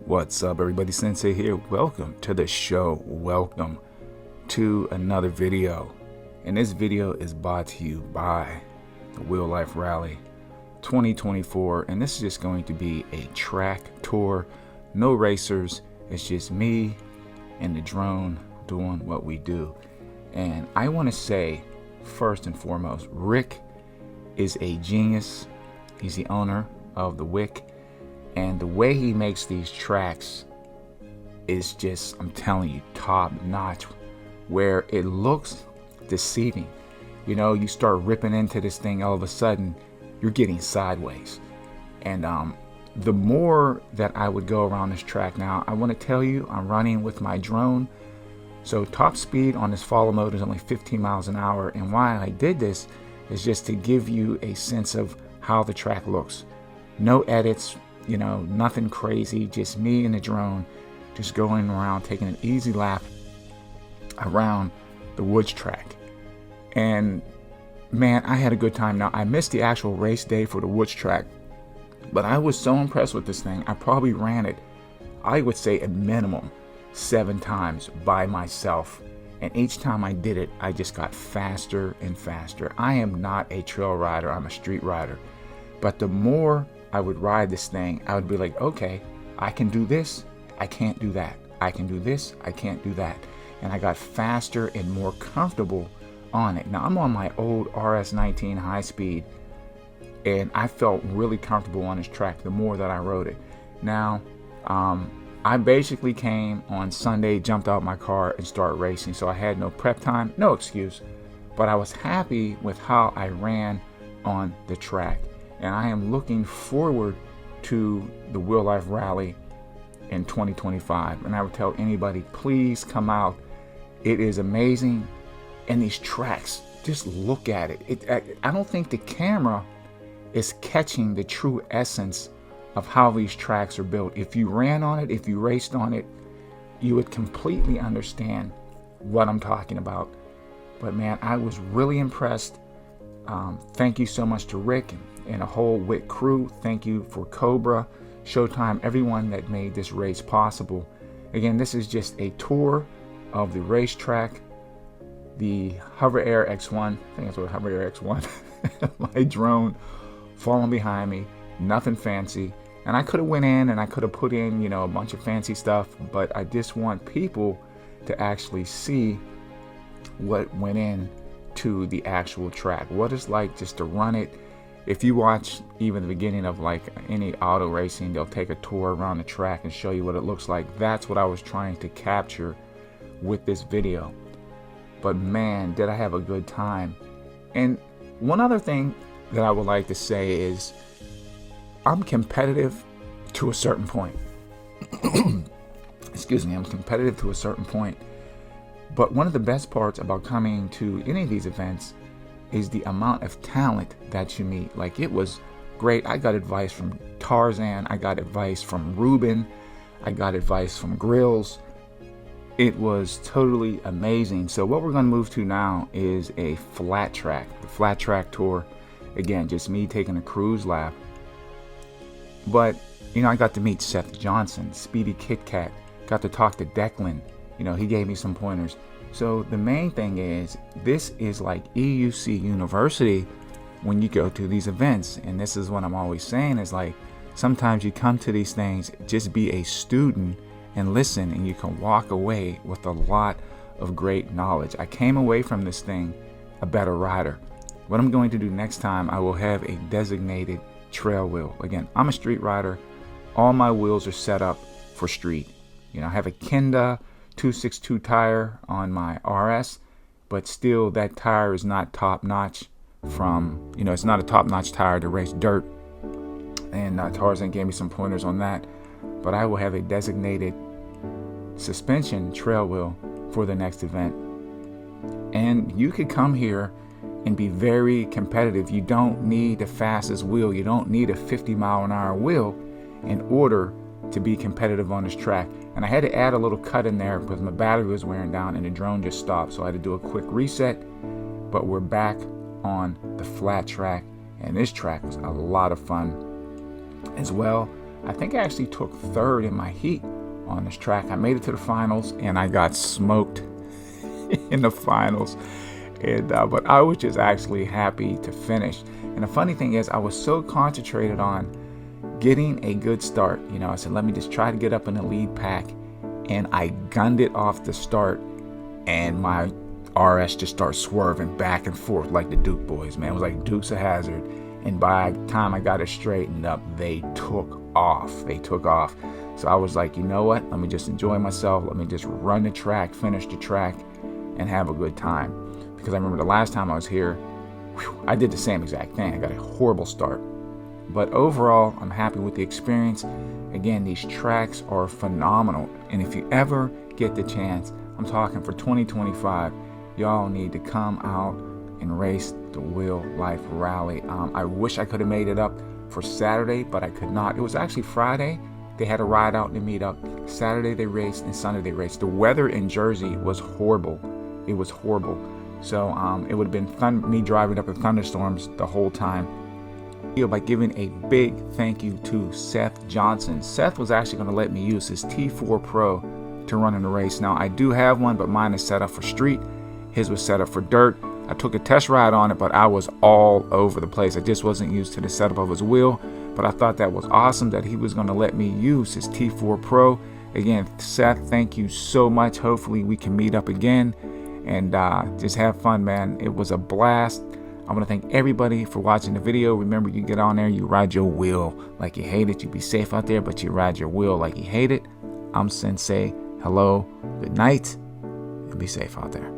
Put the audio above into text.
What's up, everybody? Sensei here. Welcome to the show. Welcome to another video. And this video is brought to you by the Real Life Rally 2024. And this is just going to be a track tour. No racers. It's just me and the drone doing what we do. And I want to say, first and foremost, Rick is a genius. He's the owner of the Wick. And the way he makes these tracks is just, I'm telling you, top notch, where it looks deceiving. You know, you start ripping into this thing, all of a sudden, you're getting sideways. And the more that I would go around this track now, I want to tell you, I'm running with my drone. So top speed on this follow mode is only 15 miles an hour. And why I did this is just to give you a sense of how the track looks. No edits. You know, nothing crazy, just me and the drone just going around taking an easy lap around the woods track. And man, I had a good time. Now, I missed the actual race day for the woods track, but I was so impressed with this thing. I probably ran it, I would say a minimum 7 times by myself. And each time I did it, I just got faster and faster. I am not a trail rider, I'm a street rider. But the more I would ride this thing, I would be like, okay, I can do this, I can't do that. I can do this, I can't do that. And I got faster and more comfortable on it. Now, I'm on my old RS19 high speed, and I felt really comfortable on this track the more that I rode it. Now, I basically came on Sunday, jumped out my car, and started racing. So I had no prep time, no excuse. But I was happy with how I ran on the track. And I am looking forward to the Real Life Rally in 2025. And I would tell anybody, please come out. It is amazing. And these tracks, just look at it. I don't think the camera is catching the true essence of how these tracks are built. If you ran on it, if you raced on it, you would completely understand what I'm talking about. But man, I was really impressed. Thank you so much to Rick and a whole Wick crew. Thank you for Cobra, Showtime, everyone that made this race possible. Again, this is just a tour of the racetrack, the Hover Air X1. I think that's what Hover Air X1. My drone falling behind me, nothing fancy. And I could have went in and I could have put in, you know, a bunch of fancy stuff, but I just want people to actually see what went in to the actual track, what it's like just to run it. If you watch even the beginning of like any auto racing, they'll take a tour around the track and show you what it looks like. That's what I was trying to capture with this video. But man, did I have a good time. And one other thing that I would like to say is I'm competitive to a certain point. Excuse me, I'm competitive to a certain point. But one of the best parts about coming to any of these events is the amount of talent that you meet. Like, it was great. I got advice from Tarzan. I got advice from Ruben. I got advice from Grills. It was totally amazing. So what we're going to move to now is a flat track. The flat track tour. Again, just me taking a cruise lap. But, you know, I got to meet Seth Johnson, Speedy Kit Kat. Got to talk to Declan. You know, he gave me some pointers. So the main thing is, this is like EUC University when you go to these events. And this is what I'm always saying is like, sometimes you come to these things, just be a student and listen, and you can walk away with a lot of great knowledge. I came away from this thing a better rider. What I'm going to do next time, I will have a designated trail wheel. Again, I'm a street rider. All my wheels are set up for street. You know, I have a Kenda 262 tire on my RS, but still that tire is not top notch from, you know, it's not a top notch tire to race dirt. And Tarzan gave me some pointers on that. But I will have a designated suspension trail wheel for the next event. And you could come here and be very competitive. You don't need the fastest wheel. You don't need a 50-mile-an-hour wheel in order to be competitive on this track. And I had to add a little cut in there because my battery was wearing down and the drone just stopped. So I had to do a quick reset. But we're back on the flat track, and this track was a lot of fun as well. I think I actually took third in my heat on this track. I made it to the finals, and I got smoked in the finals. And but I was just actually happy to finish. And the funny thing is, I was so concentrated on getting a good start. You know, I said, let me just try to get up in the lead pack. And I gunned it off the start, and my RS just started swerving back and forth like the Duke boys, man. It was like Dukes of Hazzard. And by the time I got it straightened up, they took off. They took off. So I was like, you know what? Let me just enjoy myself. Let me just run the track, finish the track, and have a good time. Because I remember the last time I was here, I did the same exact thing. I got a horrible start. But overall, I'm happy with the experience. Again, these tracks are phenomenal. And if you ever get the chance, I'm talking for 2025, y'all need to come out and race the Wheel Life Rally. I wish I could have made it up for Saturday, but I could not. It was actually Friday. They had a ride out and a meet up. Saturday they raced, and Sunday they raced. The weather in Jersey was horrible. It was horrible. So it would have been me driving up in thunderstorms the whole time. By giving a big thank you to Seth Johnson. Seth was actually going to let me use his T4 Pro to run in the race. Now I do have one, but mine is set up for street. His was set up for dirt. I took a test ride on it, but I was all over the place. I just wasn't used to the setup of his wheel, but I thought that was awesome that he was going to let me use his T4 Pro. Again, Seth, thank you so much. Hopefully we can meet up again and just have fun, man. It was a blast. I want to thank everybody for watching the video. Remember, you get on there, you ride your wheel like you hate it. You be safe out there, but you ride your wheel like you hate it. I'm Sensei. Hello, good night, and be safe out there.